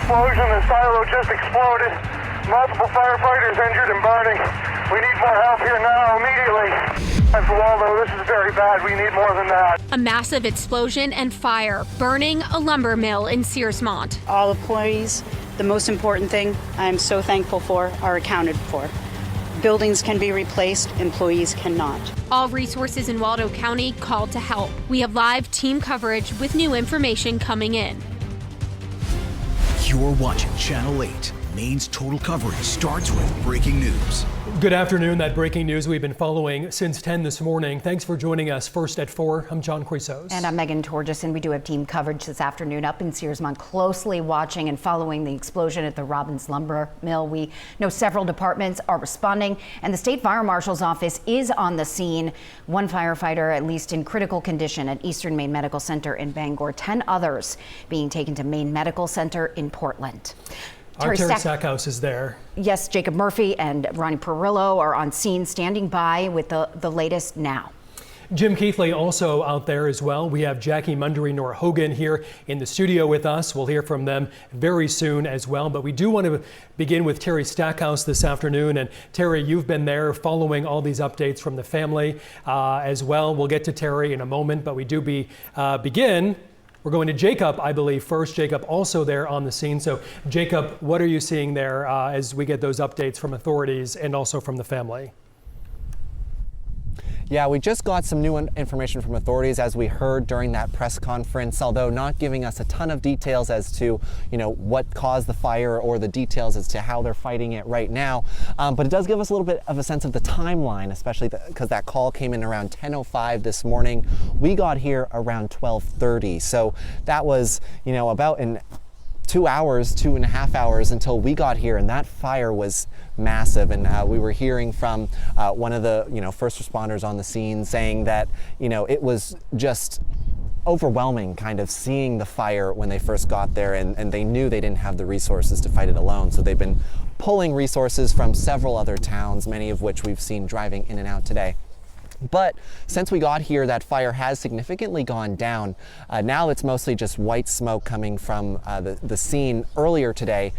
explosion. The silo just exploded. Multiple firefighters injured and burning. We need more help here now, immediately. As Waldo, this is very bad. We need more than that. A massive explosion and fire burning a lumber mill in Searsmont. All employees, the most important thing I'm so thankful for, are accounted for. Buildings can be replaced, employees cannot. All resources in Waldo County called to help. We have live team coverage with new information coming in. You're watching Channel 8. Maine's total coverage starts with breaking news. Good afternoon. That breaking news we've been following since 10 this morning. Thanks for joining us. First at 4, I'm John Chrysos. And I'm Megan Torgeson. We do have team coverage this afternoon up in Searsmont, closely watching and following the explosion at the Robbins Lumber mill. We know several departments are responding, and the State Fire Marshal's office is on the scene. One firefighter, at least in critical condition, at Eastern Maine Medical Center in Bangor. 10 others being taken to Maine Medical Center in Portland. Terry Stackhouse is there. Yes, Jacob Murphy and Ronnie Perillo are on scene, standing by with the latest now. Jim Keithley also out there as well. We have Jackie Mundery, Nora Hogan here in the studio with us. We'll hear from them very soon as well. But we do want to begin with Terry Stackhouse this afternoon. And Terry, you've been there following all these updates from the family as well. We'll get to Terry in a moment, but we do begin. We're going to Jacob, I believe, first. Jacob also there on the scene. So, Jacob, what are you seeing there as we get those updates from authorities and also from the family? Yeah, we just got some new information from authorities, as we heard during that press conference, although not giving us a ton of details as to, what caused the fire or the details as to how they're fighting it right now. But it does give us a little bit of a sense of the timeline, especially because that call came in around 10:05 this morning. We got here around 12:30. So that was, about 2.5 hours until we got here, and that fire was massive. And we were hearing from one of the first responders on the scene saying that it was just overwhelming kind of seeing the fire when they first got there, and they knew they didn't have the resources to fight it alone. So they've been pulling resources from several other towns, many of which we've seen driving in and out today. But since we got here, that fire has significantly gone down. Now it's mostly just white smoke coming from the scene. Earlier today,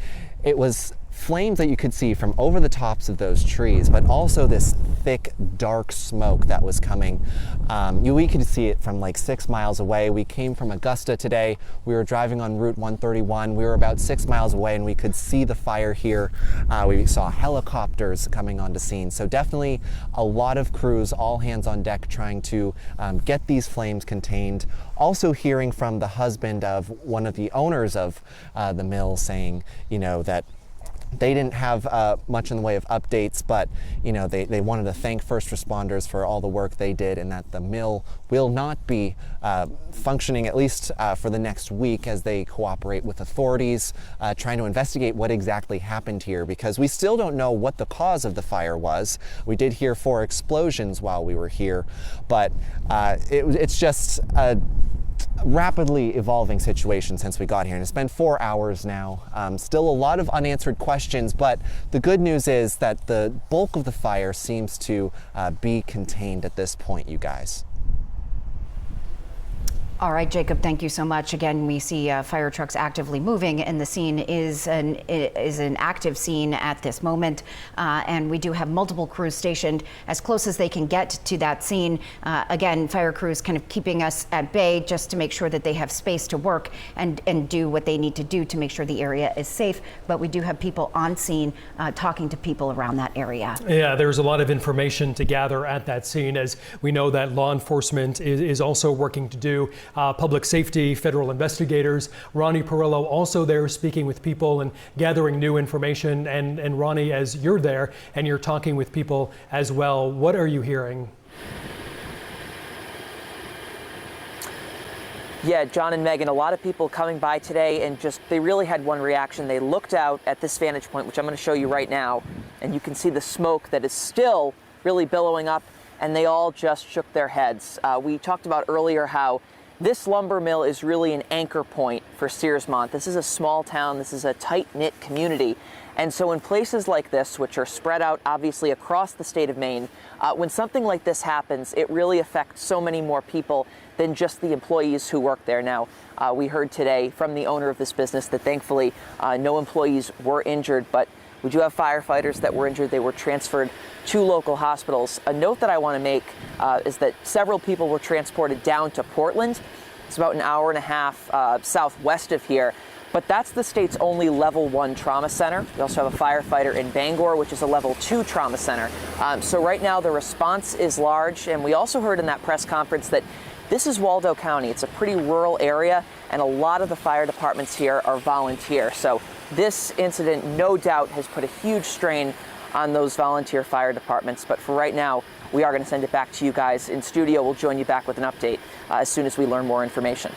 it was flames that you could see from over the tops of those trees, but also this thick, dark smoke that was coming. We could see it from like 6 miles away. We came from Augusta today. We were driving on Route 131. We were about 6 miles away, and we could see the fire here. We saw helicopters coming onto scene. So definitely a lot of crews, all hands on deck, trying to get these flames contained. Also hearing from the husband of one of the owners of the mill saying, that they didn't have much in the way of updates, but they wanted to thank first responders for all the work they did, and that the mill will not be functioning, at least for the next week, as they cooperate with authorities trying to investigate what exactly happened here, because we still don't know what the cause of the fire was. We did hear 4 explosions while we were here, but it's just a rapidly evolving situation since we got here, and it's been 4 hours now. Still a lot of unanswered questions, but the good news is that the bulk of the fire seems to be contained at this point, you guys. All right, Jacob, thank you so much. Again, we see fire trucks actively moving, and the scene is an active scene at this moment. And we do have multiple crews stationed as close as they can get to that scene. Again, fire crews kind of keeping us at bay just to make sure that they have space to work and do what they need to do to make sure the area is safe. But we do have people on scene talking to people around that area. Yeah, there's a lot of information to gather at that scene, as we know that law enforcement is also working to do. Public safety, federal investigators. Ronnie Perillo also there speaking with people and gathering new information. And Ronnie, as you're there and you're talking with people as well, what are you hearing? Yeah, John and Megan, a lot of people coming by today, and they really had one reaction. They looked out at this vantage point, which I'm going to show you right now, and you can see the smoke that is still really billowing up, and they all just shook their heads. We talked about earlier how this lumber mill is really an anchor point for Searsmont. This is a small town. This is a tight-knit community. And so in places like this, which are spread out obviously across the state of Maine, when something like this happens, it really affects so many more people than just the employees who work there. Now, we heard today from the owner of this business that thankfully no employees were injured, but we do have firefighters that were injured. They were transferred to local hospitals. A note that I want to make is that several people were transported down to Portland. It's about an hour and a half southwest of here. But that's the state's only level 1 trauma center. We also have a firefighter in Bangor, which is a level 2 trauma center. So right now the response is large. And we also heard in that press conference that this is Waldo County. It's a pretty rural area, and a lot of the fire departments here are volunteer. So this incident, no doubt, has put a huge strain on those volunteer fire departments. But for right now, we are going to send it back to you guys in studio. We'll join you back with an update as soon as we learn more information.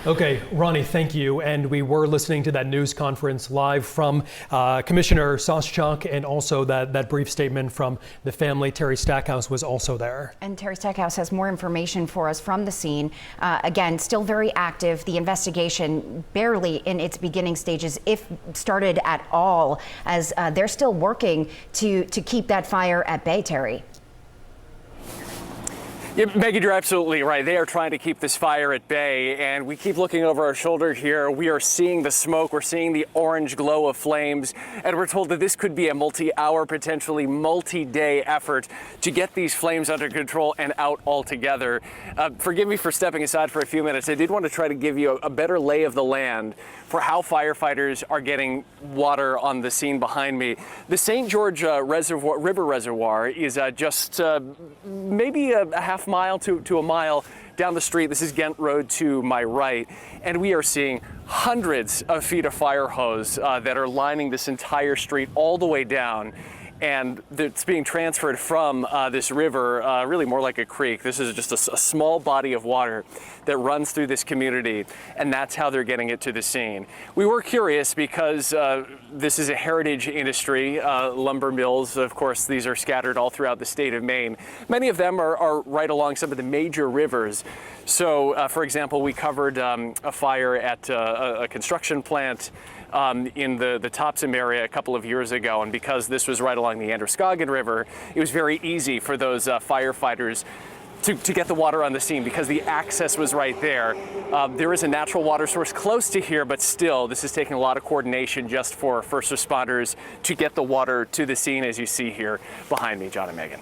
Okay, Ronnie, thank you. And we were listening to that news conference live from Commissioner Soschuk, and also that brief statement from the family. Terry Stackhouse was also there. And Terry Stackhouse has more information for us from the scene. Again, still very active. The investigation barely in its beginning stages, if started at all, as they're still working to keep that fire at bay, Terry. Yeah, Megan, you're absolutely right. They are trying to keep this fire at bay, and we keep looking over our shoulder here. We are seeing the smoke, we're seeing the orange glow of flames, and we're told that this could be a multi-hour, potentially multi-day effort to get these flames under control and out altogether. Forgive me for stepping aside for a few minutes. I did want to try to give you a better lay of the land for how firefighters are getting water on the scene behind me. The St. George River Reservoir is just maybe a half mile to a mile down the street. This is Ghent Road to my right, and we are seeing hundreds of feet of fire hose that are lining this entire street all the way down. And it's being transferred from this river, really more like a creek. This is just a small body of water that runs through this community, and that's how they're getting it to the scene. We were curious because this is a heritage industry, lumber mills. Of course, these are scattered all throughout the state of Maine. Many of them are right along some of the major rivers. So, for example, we covered a fire at a construction plant in the Topsom area a couple of years ago, and because this was right along the Androscoggin River, it was very easy for those firefighters to get the water on the scene because the access was right there. There is a natural water source close to here, but still, this is taking a lot of coordination just for first responders to get the water to the scene, as you see here behind me, John and Megan.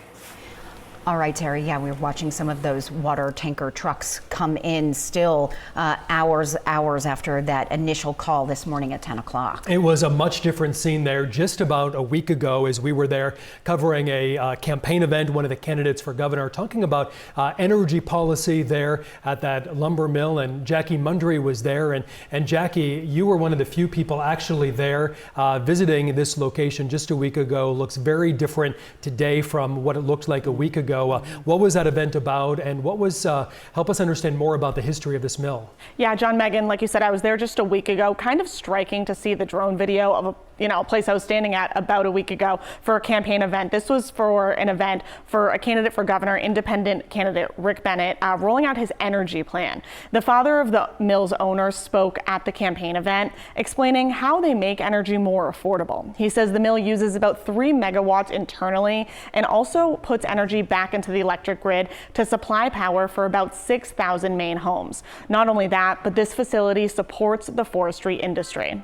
All right, Terry. Yeah, we're watching some of those water tanker trucks come in still hours after that initial call this morning at 10 o'clock. It was a much different scene there just about a week ago as we were there covering a campaign event, one of the candidates for governor, talking about energy policy there at that lumber mill, and Jackie Mundry was there. And Jackie, you were one of the few people actually there visiting this location just a week ago. Looks very different today from what it looked like a week ago. What was that event about, and what was, help us understand more about the history of this mill? Yeah, John, Megan, like you said, I was there just a week ago. Kind of striking to see the drone video of a place I was standing at about a week ago for a campaign event. This was for an event for a candidate for governor, independent candidate Rick Bennett, rolling out his energy plan. The father of the mill's owner spoke at the campaign event, explaining how they make energy more affordable. He says the mill uses about 3 megawatts internally and also puts energy back into the electric grid to supply power for about 6,000 Maine homes. Not only that, but this facility supports the forestry industry.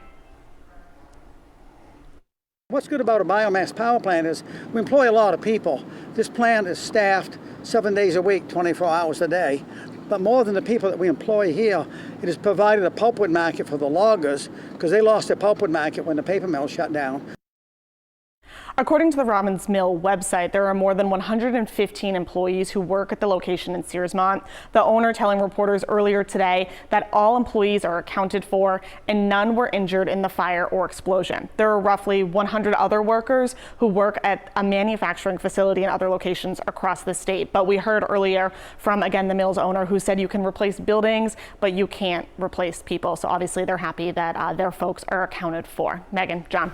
What's good about a biomass power plant is we employ a lot of people. This plant is staffed 7 days a week, 24 hours a day. But more than the people that we employ here, it has provided a pulpwood market for the loggers because they lost their pulpwood market when the paper mill shut down. According to the Robbins Mill website, there are more than 115 employees who work at the location in Searsmont. The owner telling reporters earlier today that all employees are accounted for and none were injured in the fire or explosion. There are roughly 100 other workers who work at a manufacturing facility in other locations across the state. But we heard earlier from, again, the mill's owner who said you can replace buildings, but you can't replace people. So obviously they're happy that their folks are accounted for. Megan, John.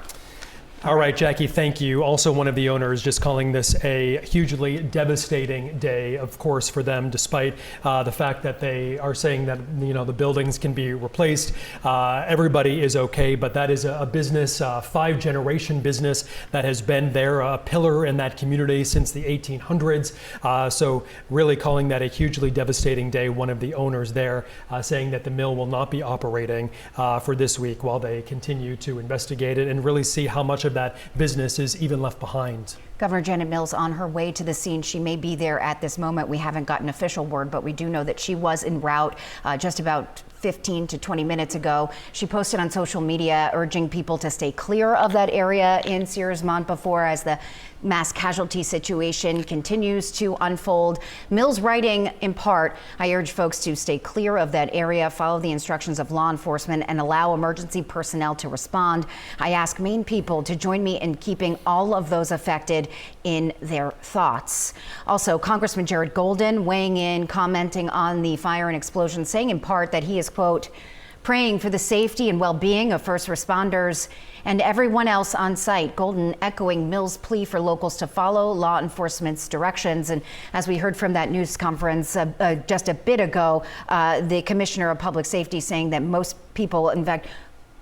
All right, Jackie, thank you. Also, one of the owners just calling this a hugely devastating day, of course, for them, despite the fact that they are saying that, you know, the buildings can be replaced. Everybody is okay, but that is a business, a 5-generation business that has been there, a pillar in that community since the 1800s. So really calling that a hugely devastating day. One of the owners there saying that the mill will not be operating for this week while they continue to investigate it and really see how much of that business is even left behind. Governor Janet Mills on her way to the scene. She may be there at this moment. We haven't gotten official word, but we do know that she was en route just about 15 to 20 minutes ago. She posted on social media urging people to stay clear of that area in Searsmont before as the mass casualty situation continues to unfold. Mills writing in part, I urge folks to stay clear of that area, follow the instructions of law enforcement, and allow emergency personnel to respond. I ask Maine people to join me in keeping all of those affected in their thoughts. Also, Congressman Jared Golden weighing in, commenting on the fire and explosion, saying in part that he is, quote, praying for the safety and well-being of first responders and everyone else on site. Golden echoing Mills' plea for locals to follow law enforcement's directions. And as we heard from that news conference just a bit ago, the Commissioner of Public Safety saying that most people, in fact,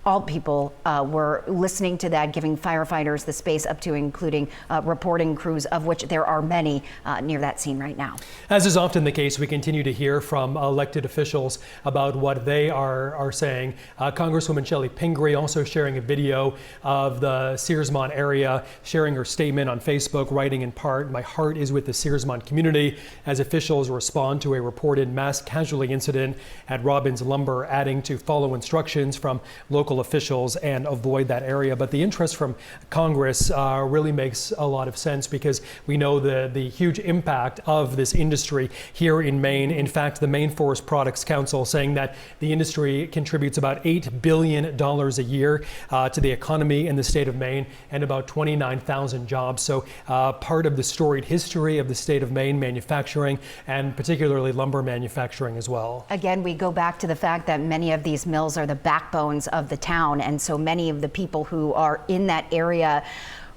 all people were listening to that, giving firefighters the space up to including reporting crews, of which there are many near that scene right now. As is often the case, we continue to hear from elected officials about what they are saying. Congresswoman Shelley Pingree also sharing a video of the Searsmont area, sharing her statement on Facebook, writing in part, "My heart is with the Searsmont community," as officials respond to a reported mass casualty incident at Robbins Lumber, adding to follow instructions from local officials and avoid that area. But the interest from Congress really makes a lot of sense because we know the huge impact of this industry here in Maine. In fact, the Maine Forest Products Council saying that the industry contributes about $8 billion a year to the economy in the state of Maine and about 29,000 jobs. So part of the storied history of the state of Maine, manufacturing and particularly lumber manufacturing as well. Again, we go back to the fact that many of these mills are the backbones of the town, and so many of the people who are in that area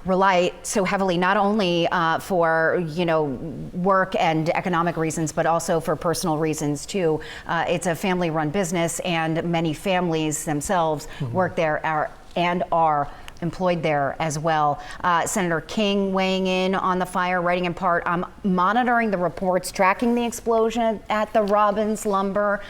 rely so heavily not only for work and economic reasons, but also for personal reasons too. It's a family-run business, and many families themselves work there and are employed there as well. Senator King weighing in on the fire, writing in part, I'm monitoring the reports, tracking the explosion at the Robbins Lumber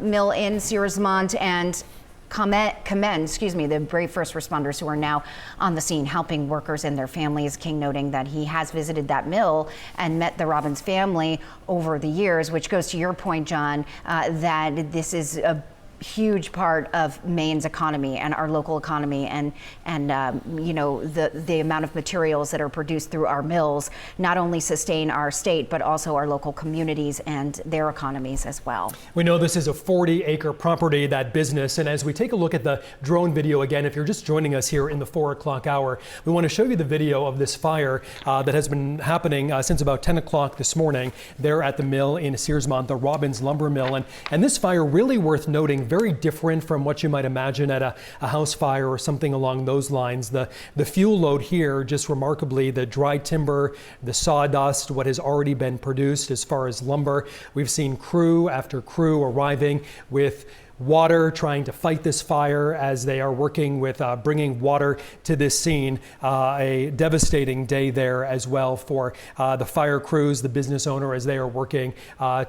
mill in Searsmont, and commend the brave first responders who are now on the scene helping workers and their families. King noting that he has visited that mill and met the Robbins family over the years, which goes to your point, John, that this is a huge part of Maine's economy and our local economy, and the amount of materials that are produced through our mills not only sustain our state but also our local communities and their economies as well. We know this is a 40-acre property, that business, and as we take a look at the drone video again, if you're just joining us here in the 4 o'clock hour, we want to show you the video of this fire that has been happening since about 10 o'clock this morning there at the mill in Searsmont, the Robbins Lumber Mill, and this fire really worth noting, very different from what you might imagine at a house fire or something along those lines. The fuel load here, just remarkably, the dry timber, the sawdust, what has already been produced as far as lumber. We've seen crew after crew arriving with water, trying to fight this fire as they are working with bringing water to this scene. A devastating day there as well for the fire crews, the business owner, as they are working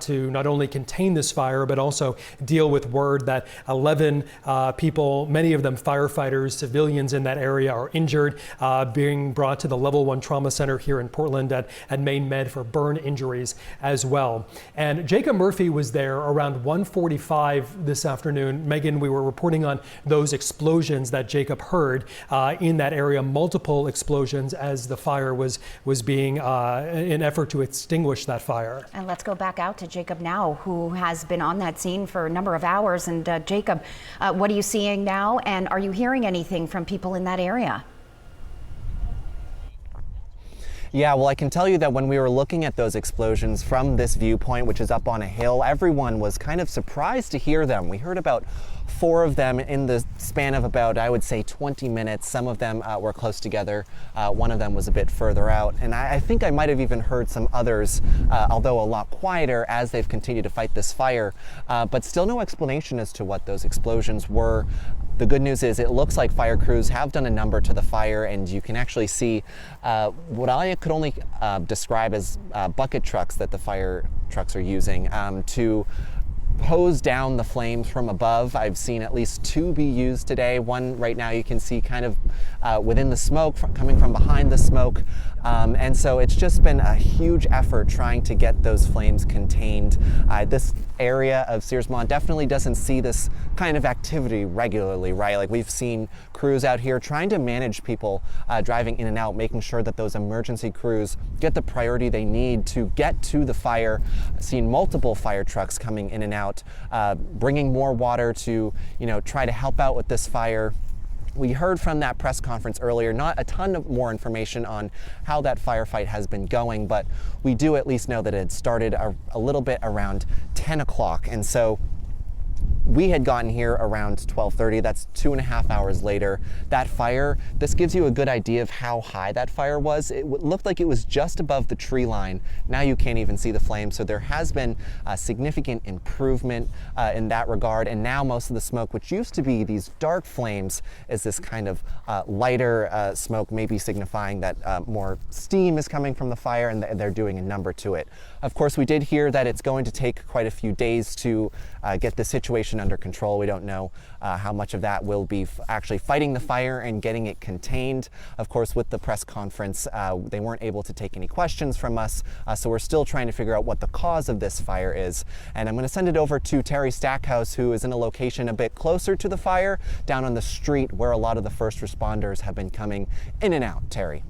to not only contain this fire, but also deal with word that 11 people, many of them firefighters, civilians in that area, are injured, being brought to the Level 1 Trauma Center here in Portland at Maine Med for burn injuries as well. And Jacob Murphy was there around 1:45 this afternoon. Megan, we were reporting on those explosions that Jacob heard in that area, multiple explosions as the fire was being an effort to extinguish that fire. And let's go back out to Jacob now, who has been on that scene for a number of hours. And Jacob, what are you seeing now? And are you hearing anything from people in that area? Yeah, well, I can tell you that when we were looking at those explosions from this viewpoint, which is up on a hill, everyone was kind of surprised to hear them. We heard about 4 of them in the span of about, I would say, 20 minutes. Some of them were close together. One of them was a bit further out. And I think I might have even heard some others, although a lot quieter, as they've continued to fight this fire. But still no explanation as to what those explosions were. The good news is it looks like fire crews have done a number to the fire, and you can actually see what I could only describe as bucket trucks that the fire trucks are using to hose down the flames from above. I've seen at least 2 be used today. One right now you can see kind of within the smoke, coming from behind the smoke. And so it's just been a huge effort trying to get those flames contained. This area of Searsmont definitely doesn't see this kind of activity regularly, right? Like, we've seen crews out here trying to manage people driving in and out, making sure that those emergency crews get the priority they need to get to the fire. I've seen multiple fire trucks coming in and out, bringing more water to, try to help out with this fire. We heard from that press conference earlier, not a ton of more information on how that firefight has been going, but we do at least know that it had started a little bit around 10 o'clock. And so we had gotten here around 12:30. That's 2.5 hours later. That fire, this gives you a good idea of how high that fire was. It looked like it was just above the tree line. Now you can't even see the flames. So there has been a significant improvement in that regard. And now most of the smoke, which used to be these dark flames, is this kind of lighter smoke, maybe signifying that more steam is coming from the fire, and they're doing a number to it. Of course, we did hear that it's going to take quite a few days to get the situation under control. We don't know how much of that will be actually fighting the fire and getting it contained. Of course, with the press conference, they weren't able to take any questions from us, so we're still trying to figure out what the cause of this fire is. And I'm going to send it over to Terry Stackhouse, who is in a location a bit closer to the fire, down on the street where a lot of the first responders have been coming in and out. Terry.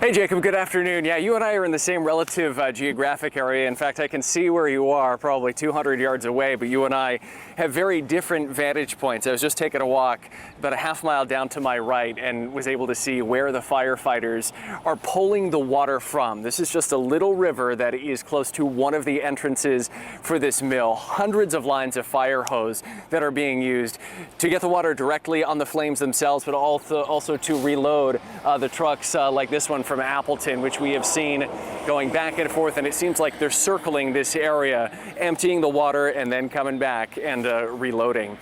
Hey Jacob, good afternoon. Yeah, you and I are in the same relative geographic area. In fact, I can see where you are, probably 200 yards away, but you and I have very different vantage points. I was just taking a walk about a half mile down to my right and was able to see where the firefighters are pulling the water from. This is just a little river that is close to one of the entrances for this mill. Hundreds of lines of fire hose that are being used to get the water directly on the flames themselves, but also to reload the trucks like this one from Appleton, which we have seen going back and forth, and it seems like they're circling this area, emptying the water and then coming back and reloading.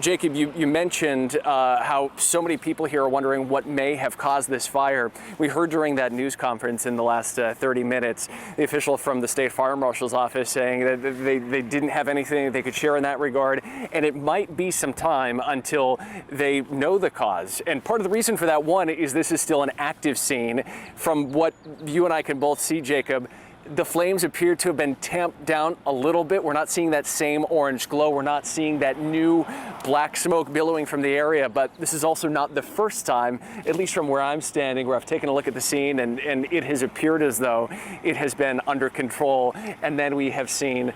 Jacob, you mentioned how so many people here are wondering what may have caused this fire. We heard during that news conference in the last 30 minutes, the official from the state fire marshal's office saying that they didn't have anything they could share in that regard, and it might be some time until they know the cause. And part of the reason for that, one, is this is still an active scene. From what you and I can both see, Jacob, the flames appear to have been tamped down a little bit. We're not seeing that same orange glow. We're not seeing that new black smoke billowing from the area, but this is also not the first time, at least from where I'm standing, where I've taken a look at the scene, and it has appeared as though it has been under control, and then we have seen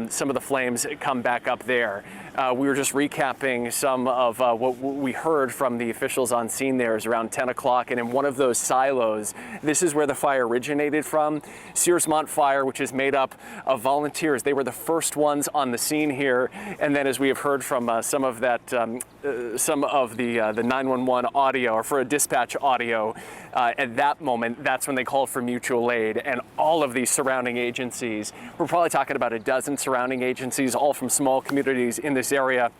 some of the flames come back up there. We were just recapping some of what we heard from the officials on scene there. Is around 10 o'clock, and in one of those silos, this is where the fire originated from. Searsmont Fire, which is made up of volunteers. They were the first ones on the scene here, and then as we have heard from some of the 911 audio, or for a dispatch audio, at that moment, that's when they called for mutual aid, and all of these surrounding agencies, we're probably talking about a dozen surrounding agencies, all from small communities in this area,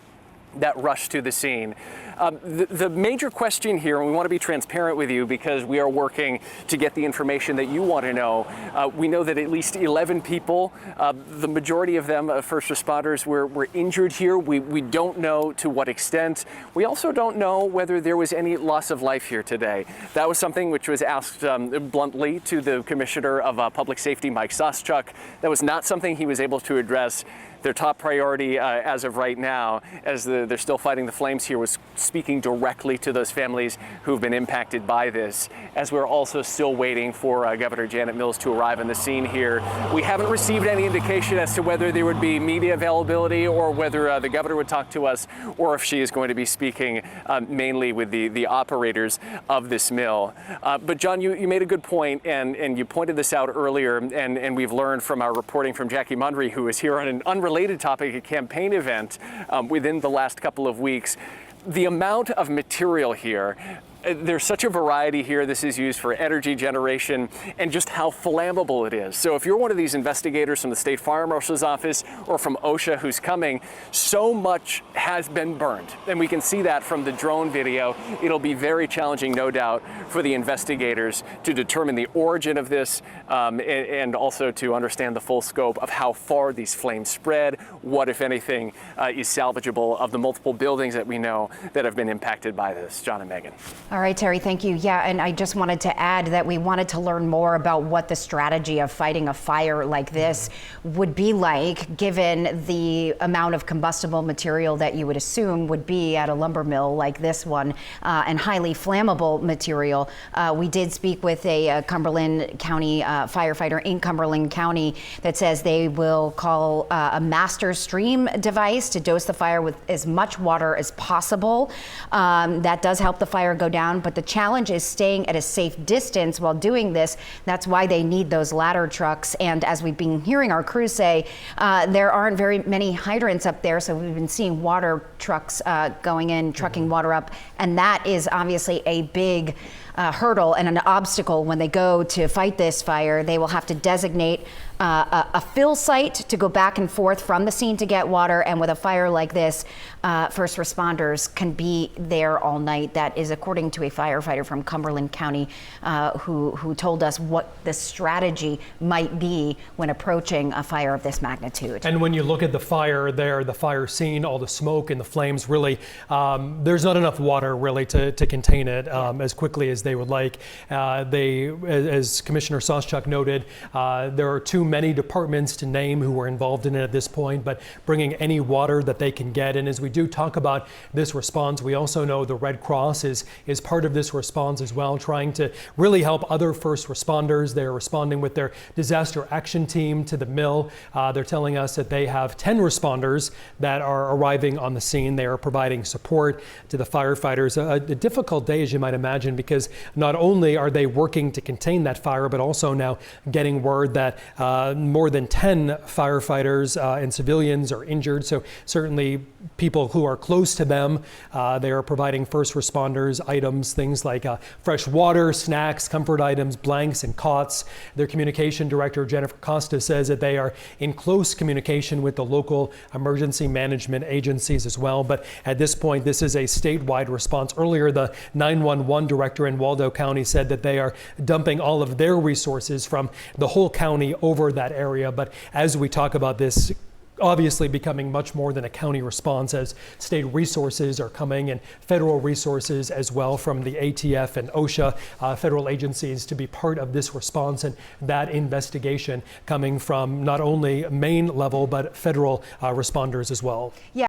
that rushed to the scene. The major question here, and we want to be transparent with you because we are working to get the information that you want to know. We know that at least 11 people, the majority of them first responders, were injured here. We don't know to what extent. We also don't know whether there was any loss of life here today. That was something which was asked bluntly to the Commissioner of Public Safety, Mike Suschuk. That was not something he was able to address. Their top priority as of right now, as the they're still fighting the flames here, was speaking directly to those families who've been impacted by this, as we're also still waiting for Governor Janet Mills to arrive on the scene here. We haven't received any indication as to whether there would be media availability or whether the governor would talk to us, or if she is going to be speaking mainly with the operators of this mill. But John, you made a good point, and you pointed this out earlier, and we've learned from our reporting from Jackie Mundry, who is here on an unrelated topic, a campaign event within the last couple of weeks. The amount of material here, there's such a variety here. This is used for energy generation, and just how flammable it is. So if you're one of these investigators from the State Fire Marshal's office or from OSHA who's coming, so much has been burned. And we can see that from the drone video. It'll be very challenging, no doubt, for the investigators to determine the origin of this and also to understand the full scope of how far these flames spread, what, if anything, is salvageable of the multiple buildings that we know that have been impacted by this. John and Megan. All right, Terry, thank you. Yeah, and I just wanted to add that we wanted to learn more about what the strategy of fighting a fire like this would be like, given the amount of combustible material that you would assume would be at a lumber mill like this one, and highly flammable material. We did speak with a Cumberland County firefighter in Cumberland County that says they will call a master stream device to dose the fire with as much water as possible. That does help the fire go down, but the challenge is staying at a safe distance while doing this. That's why they need those ladder trucks. And as we've been hearing our crews say, there aren't very many hydrants up there, so we've been seeing water trucks going in, trucking water up, and that is obviously a big hurdle and an obstacle when they go to fight this fire. They will have to designate a fill site to go back and forth from the scene to get water, and with a fire like this, first responders can be there all night. That is according to a firefighter from Cumberland County who told us what the strategy might be when approaching a fire of this magnitude. And when you look at the fire there, the fire scene, all the smoke and the flames, really, there's not enough water really to contain it as quickly as they would like. As Commissioner Soschuk noted, there are too many departments to name who were involved in it at this point, but bringing any water that they can get. And as we do talk about this response, we also know the Red Cross is part of this response as well, trying to really help other first responders. They're responding with their disaster action team to the mill. They're telling us that they have 10 responders that are arriving on the scene. They are providing support to the firefighters. A difficult day, as you might imagine, because not only are they working to contain that fire, but also now getting word that more than 10 firefighters and civilians are injured. So certainly people who are close to them, they are providing first responders items, things like fresh water, snacks, comfort items, blanks, and cots. Their communication director, Jennifer Costa, says that they are in close communication with the local emergency management agencies as well. But at this point, this is a statewide response. Earlier, the 911 director in Waldo County said that they are dumping all of their resources from the whole county over that area. But as we talk about this, obviously becoming much more than a county response, as state resources are coming and federal resources as well from the ATF and OSHA, federal agencies, to be part of this response and that investigation coming from not only Maine level but federal responders as well. Yeah.